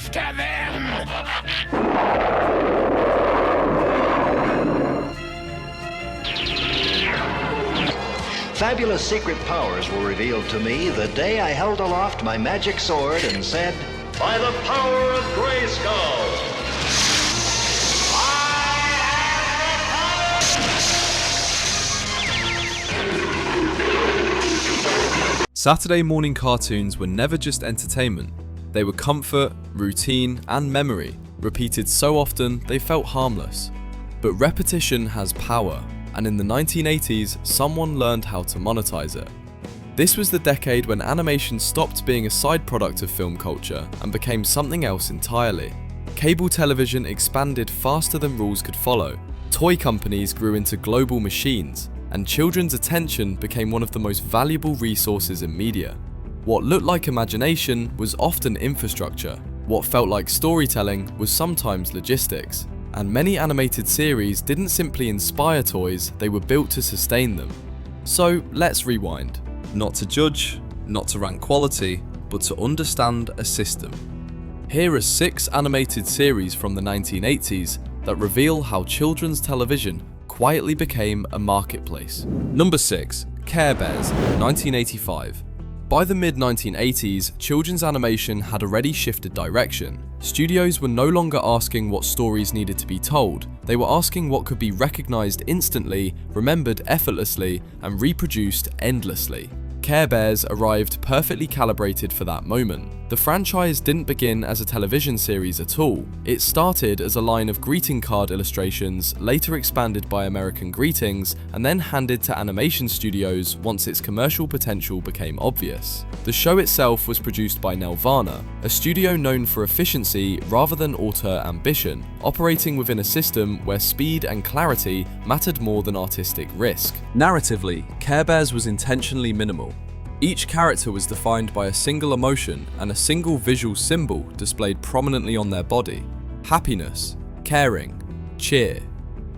After them! Fabulous secret powers were revealed to me the day I held aloft my magic sword and said, "By the power of Grayskull, Saturday morning cartoons were never just entertainment. They were comfort, routine, and memory, repeated so often they felt harmless. But repetition has power, and in the 1980s, someone learned how to monetize it. This was the decade when animation stopped being a side product of film culture and became something else entirely. Cable television expanded faster than rules could follow, toy companies grew into global machines, and children's attention became one of the most valuable resources in media. What looked like imagination was often infrastructure. What felt like storytelling was sometimes logistics. And many animated series didn't simply inspire toys, they were built to sustain them. So let's rewind. Not to judge, not to rank quality, but to understand a system. Here are 6 animated series from the 1980s that reveal how children's television quietly became a marketplace. Number 6, Care Bears, 1985. By the mid-1980s, children's animation had already shifted direction. Studios were no longer asking what stories needed to be told, they were asking what could be recognized instantly, remembered effortlessly, and reproduced endlessly. Care Bears arrived perfectly calibrated for that moment. The franchise didn't begin as a television series at all. It started as a line of greeting card illustrations, later expanded by American Greetings, and then handed to animation studios once its commercial potential became obvious. The show itself was produced by Nelvana, a studio known for efficiency rather than auteur ambition, operating within a system where speed and clarity mattered more than artistic risk. Narratively, Care Bears was intentionally minimal. Each character was defined by a single emotion and a single visual symbol displayed prominently on their body. Happiness, caring, cheer.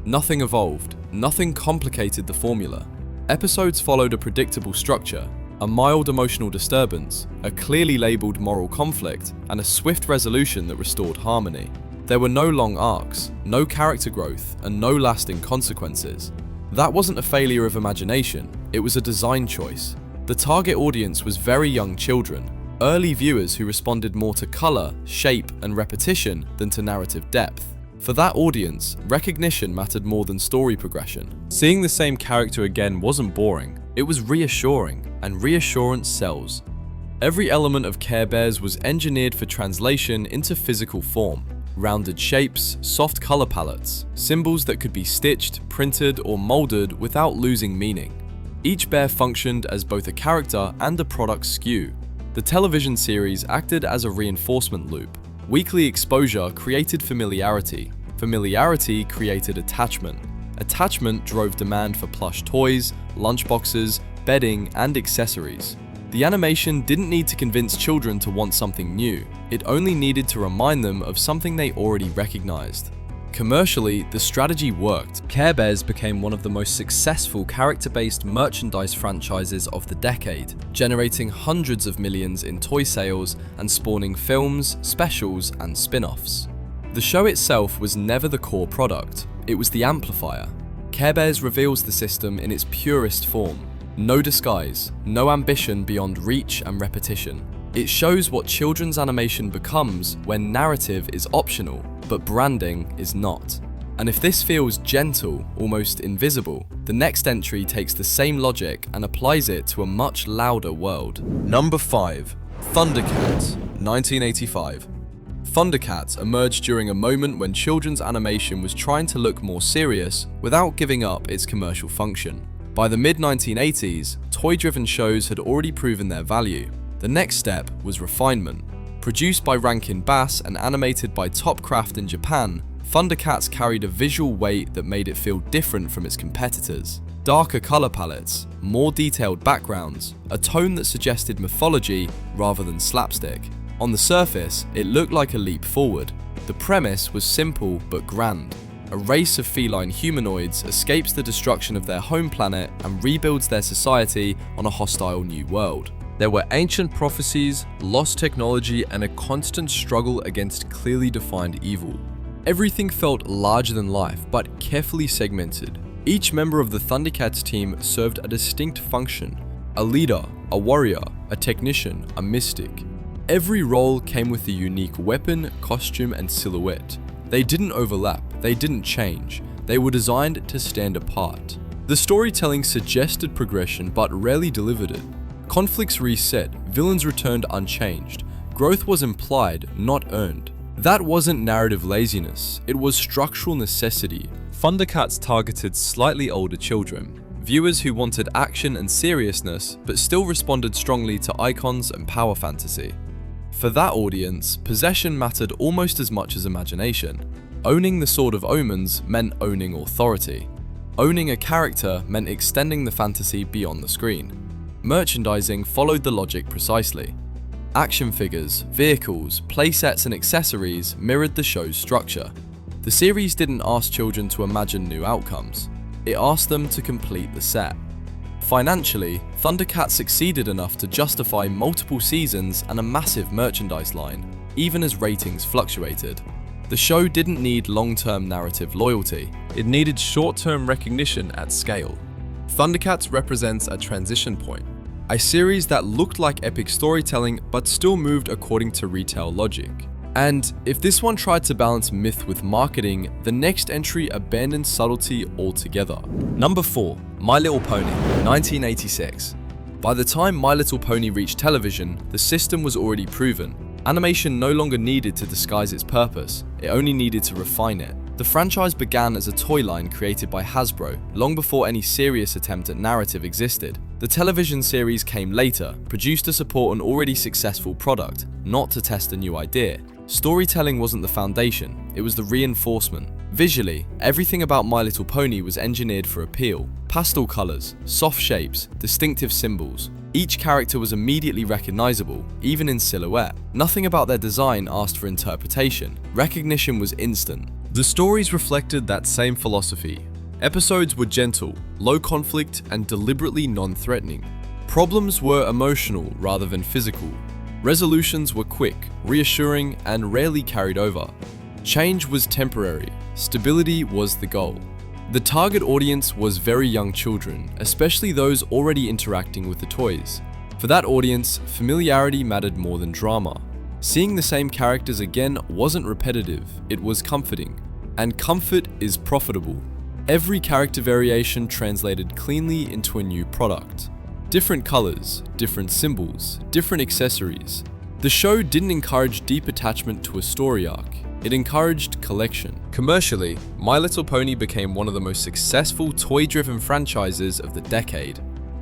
Nothing evolved, nothing complicated the formula. Episodes followed a predictable structure, a mild emotional disturbance, a clearly labelled moral conflict, and a swift resolution that restored harmony. There were no long arcs, no character growth, and no lasting consequences. That wasn't a failure of imagination, it was a design choice. The target audience was very young children, early viewers who responded more to colour, shape, and repetition than to narrative depth. For that audience, recognition mattered more than story progression. Seeing the same character again wasn't boring, it was reassuring, and reassurance sells. Every element of Care Bears was engineered for translation into physical form. Rounded shapes, soft colour palettes, symbols that could be stitched, printed, or moulded without losing meaning. Each bear functioned as both a character and a product SKU. The television series acted as a reinforcement loop. Weekly exposure created familiarity. Familiarity created attachment. Attachment drove demand for plush toys, lunchboxes, bedding, and accessories. The animation didn't need to convince children to want something new. It only needed to remind them of something they already recognized. Commercially, the strategy worked. Care Bears became one of the most successful character-based merchandise franchises of the decade, generating hundreds of millions in toy sales and spawning films, specials, and spin-offs. The show itself was never the core product, it was the amplifier. Care Bears reveals the system in its purest form. No disguise, no ambition beyond reach and repetition. It shows what children's animation becomes when narrative is optional, but branding is not. And if this feels gentle, almost invisible, the next entry takes the same logic and applies it to a much louder world. Number 5, Thundercats, 1985. Thundercats emerged during a moment when children's animation was trying to look more serious without giving up its commercial function. By the mid-1980s, toy-driven shows had already proven their value. The next step was refinement. Produced by Rankin Bass and animated by Topcraft in Japan, Thundercats carried a visual weight that made it feel different from its competitors. Darker color palettes, more detailed backgrounds, a tone that suggested mythology rather than slapstick. On the surface, it looked like a leap forward. The premise was simple but grand. A race of feline humanoids escapes the destruction of their home planet and rebuilds their society on a hostile new world. There were ancient prophecies, lost technology, and a constant struggle against clearly defined evil. Everything felt larger than life, but carefully segmented. Each member of the Thundercats team served a distinct function: a leader, a warrior, a technician, a mystic. Every role came with a unique weapon, costume, and silhouette. They didn't overlap, they didn't change, they were designed to stand apart. The storytelling suggested progression but rarely delivered it. Conflicts reset, villains returned unchanged. Growth was implied, not earned. That wasn't narrative laziness, it was structural necessity. Thundercats targeted slightly older children, viewers who wanted action and seriousness but still responded strongly to icons and power fantasy. For that audience, possession mattered almost as much as imagination. Owning the Sword of Omens meant owning authority. Owning a character meant extending the fantasy beyond the screen. Merchandising followed the logic precisely. Action figures, vehicles, playsets, and accessories mirrored the show's structure. The series didn't ask children to imagine new outcomes. It asked them to complete the set. Financially, Thundercats succeeded enough to justify multiple seasons and a massive merchandise line, even as ratings fluctuated. The show didn't need long-term narrative loyalty. It needed short-term recognition at scale. Thundercats represents a transition point. A series that looked like epic storytelling but still moved according to retail logic. And if this one tried to balance myth with marketing, the next entry abandoned subtlety altogether. Number 4. My Little Pony, 1986. By the time My Little Pony reached television, the system was already proven. Animation no longer needed to disguise its purpose, it only needed to refine it. The franchise began as a toy line created by Hasbro, long before any serious attempt at narrative existed. The television series came later, produced to support an already successful product, not to test a new idea. Storytelling wasn't the foundation, it was the reinforcement. Visually, everything about My Little Pony was engineered for appeal. Pastel colors, soft shapes, distinctive symbols. Each character was immediately recognizable, even in silhouette. Nothing about their design asked for interpretation. Recognition was instant. The stories reflected that same philosophy. Episodes were gentle, low conflict, and deliberately non-threatening. Problems were emotional rather than physical. Resolutions were quick, reassuring, and rarely carried over. Change was temporary, stability was the goal. The target audience was very young children, especially those already interacting with the toys. For that audience, familiarity mattered more than drama. Seeing the same characters again wasn't repetitive, it was comforting. And comfort is profitable. Every character variation translated cleanly into a new product. Different colors, different symbols, different accessories. The show didn't encourage deep attachment to a story arc. It encouraged collection. Commercially, My Little Pony became one of the most successful toy-driven franchises of the decade.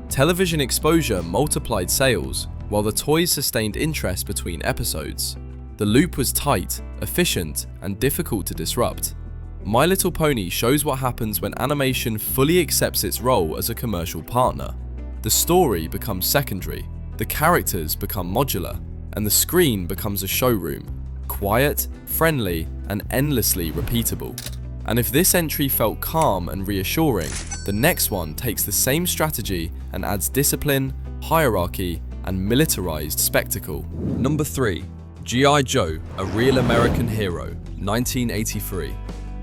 Television exposure multiplied sales, while the toys sustained interest between episodes. The loop was tight, efficient, and difficult to disrupt. My Little Pony shows what happens when animation fully accepts its role as a commercial partner. The story becomes secondary, the characters become modular, and the screen becomes a showroom. Quiet, friendly, and endlessly repeatable. And if this entry felt calm and reassuring, the next one takes the same strategy and adds discipline, hierarchy, and militarized spectacle. Number 3. G.I. Joe, a Real American Hero, 1983.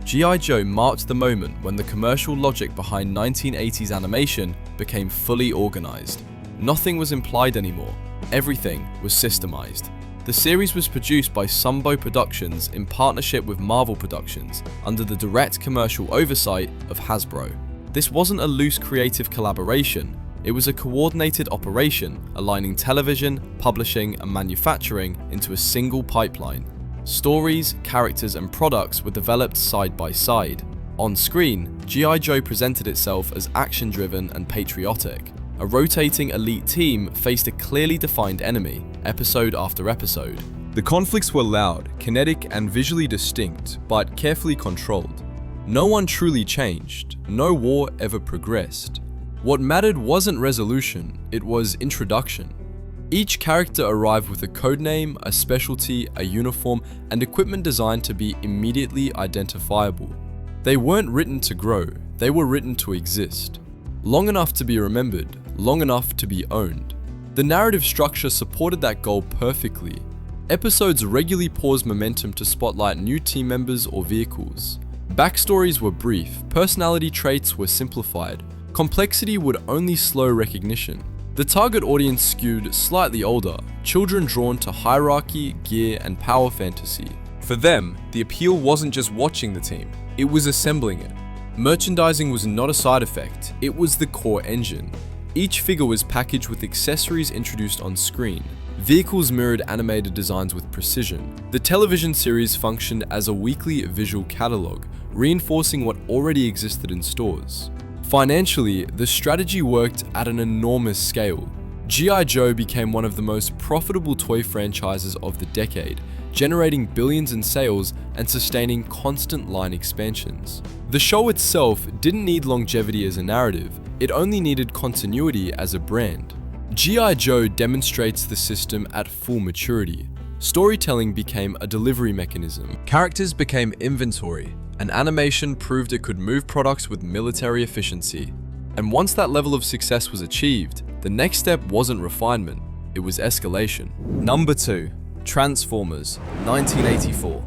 G.I. Joe marked the moment when the commercial logic behind 1980s animation became fully organized. Nothing was implied anymore, everything was systemized. The series was produced by Sumbo Productions in partnership with Marvel Productions under the direct commercial oversight of Hasbro. This wasn't a loose creative collaboration, it was a coordinated operation aligning television, publishing, and manufacturing into a single pipeline. Stories, characters, and products were developed side by side. On screen, G.I. Joe presented itself as action-driven and patriotic. A rotating elite team faced a clearly defined enemy, episode after episode. The conflicts were loud, kinetic, and visually distinct, but carefully controlled. No one truly changed, no war ever progressed. What mattered wasn't resolution, it was introduction. Each character arrived with a codename, a specialty, a uniform, and equipment designed to be immediately identifiable. They weren't written to grow, they were written to exist. Long enough to be remembered, long enough to be owned. The narrative structure supported that goal perfectly. Episodes regularly paused momentum to spotlight new team members or vehicles. Backstories were brief, personality traits were simplified, complexity would only slow recognition. The target audience skewed slightly older, children drawn to hierarchy, gear, and power fantasy. For them, the appeal wasn't just watching the team, it was assembling it. Merchandising was not a side effect, it was the core engine. Each figure was packaged with accessories introduced on screen. Vehicles mirrored animated designs with precision. The television series functioned as a weekly visual catalog, reinforcing what already existed in stores. Financially, the strategy worked at an enormous scale. G.I. Joe became one of the most profitable toy franchises of the decade, generating billions in sales and sustaining constant line expansions. The show itself didn't need longevity as a narrative, it only needed continuity as a brand. G.I. Joe demonstrates the system at full maturity. Storytelling became a delivery mechanism. Characters became inventory, and animation proved it could move products with military efficiency. And once that level of success was achieved, the next step wasn't refinement, it was escalation. Number 2. Transformers, 1984.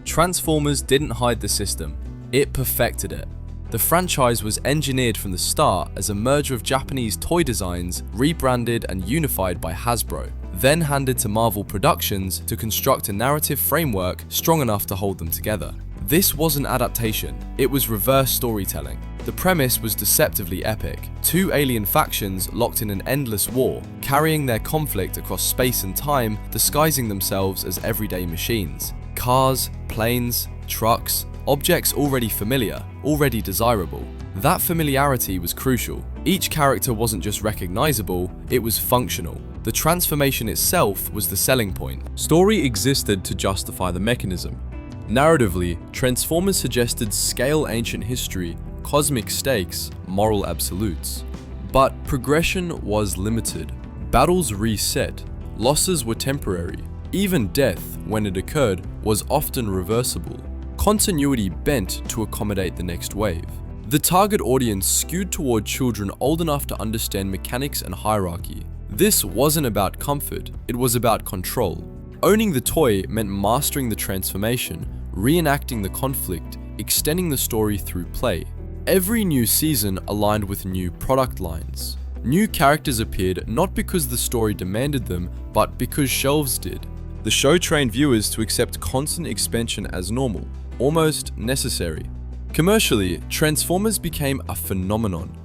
Transformers didn't hide the system, it perfected it. The franchise was engineered from the start as a merger of Japanese toy designs, rebranded and unified by Hasbro, then handed to Marvel Productions to construct a narrative framework strong enough to hold them together. This wasn't adaptation, it was reverse storytelling. The premise was deceptively epic. Two alien factions locked in an endless war, carrying their conflict across space and time, disguising themselves as everyday machines. Cars, planes, trucks, objects already familiar, already desirable. That familiarity was crucial. Each character wasn't just recognizable, it was functional. The transformation itself was the selling point. Story existed to justify the mechanism. Narratively, Transformers suggested scale ancient history, cosmic stakes, moral absolutes. But progression was limited. Battles reset, losses were temporary. Even death, when it occurred, was often reversible. Continuity bent to accommodate the next wave. The target audience skewed toward children old enough to understand mechanics and hierarchy. This wasn't about comfort, it was about control. Owning the toy meant mastering the transformation, reenacting the conflict, extending the story through play. Every new season aligned with new product lines. New characters appeared not because the story demanded them, but because shelves did. The show trained viewers to accept constant expansion as normal, almost necessary. Commercially, Transformers became a phenomenon.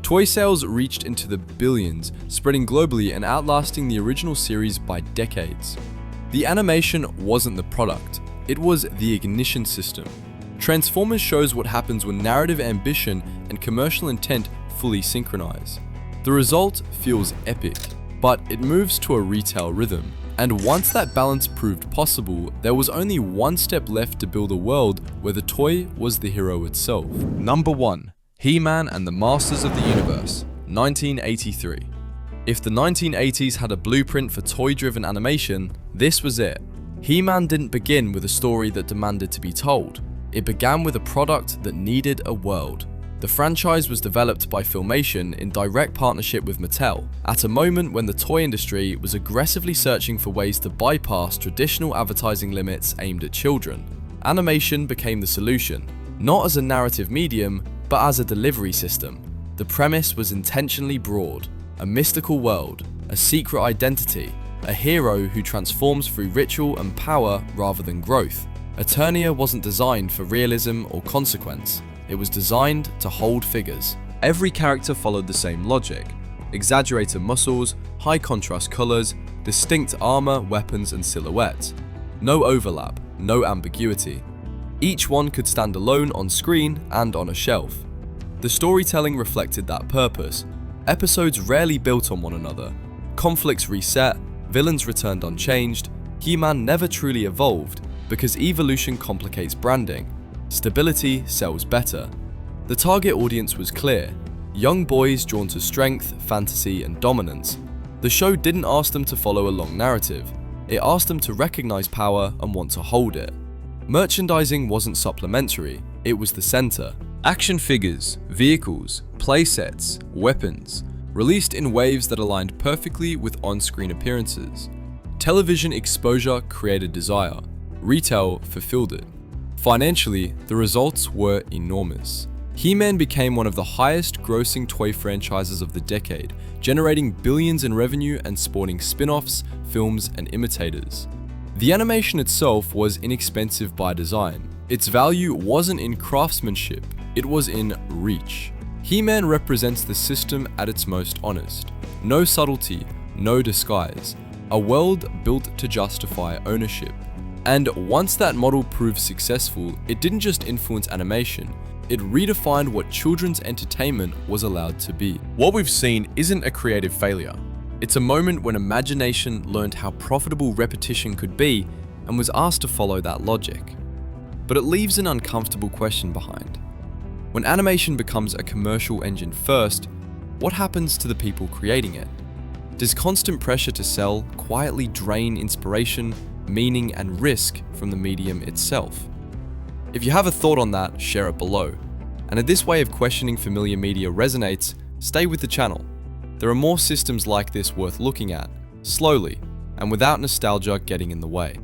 Toy sales reached into the billions, spreading globally and outlasting the original series by decades. The animation wasn't the product, it was the ignition system. Transformers shows what happens when narrative ambition and commercial intent fully synchronize. The result feels epic, but it moves to a retail rhythm. And once that balance proved possible, there was only one step left to build a world where the toy was the hero itself. Number 1. He-Man and the Masters of the Universe, 1983. If the 1980s had a blueprint for toy-driven animation, this was it. He-Man didn't begin with a story that demanded to be told. It began with a product that needed a world. The franchise was developed by Filmation in direct partnership with Mattel, at a moment when the toy industry was aggressively searching for ways to bypass traditional advertising limits aimed at children. Animation became the solution, not as a narrative medium, but as a delivery system. The premise was intentionally broad: a mystical world, a secret identity, a hero who transforms through ritual and power rather than growth. Eternia wasn't designed for realism or consequence. It was designed to hold figures. Every character followed the same logic: exaggerated muscles, high contrast colors, distinct armor, weapons, and silhouettes. No overlap, no ambiguity. Each one could stand alone on screen and on a shelf. The storytelling reflected that purpose. Episodes rarely built on one another. Conflicts reset, villains returned unchanged. He-Man never truly evolved, because evolution complicates branding. Stability sells better. The target audience was clear: young boys drawn to strength, fantasy, and dominance. The show didn't ask them to follow a long narrative. It asked them to recognize power and want to hold it. Merchandising wasn't supplementary, it was the center. Action figures, vehicles, playsets, weapons. released in waves that aligned perfectly with on-screen appearances. Television exposure created desire. Retail fulfilled it. Financially, the results were enormous. He-Man became one of the highest-grossing toy franchises of the decade, generating billions in revenue and spawning spin-offs, films, and imitators. The animation itself was inexpensive by design. Its value wasn't in craftsmanship, it was in reach. He-Man represents the system at its most honest. No subtlety, no disguise. A world built to justify ownership. And once that model proved successful, it didn't just influence animation, it redefined what children's entertainment was allowed to be. What we've seen isn't a creative failure. It's a moment when imagination learned how profitable repetition could be and was asked to follow that logic. But it leaves an uncomfortable question behind. When animation becomes a commercial engine first, what happens to the people creating it? Does constant pressure to sell quietly drain inspiration, meaning, and risk from the medium itself? If you have a thought on that, share it below. And if this way of questioning familiar media resonates, stay with the channel. There are more systems like this worth looking at, slowly, and without nostalgia getting in the way.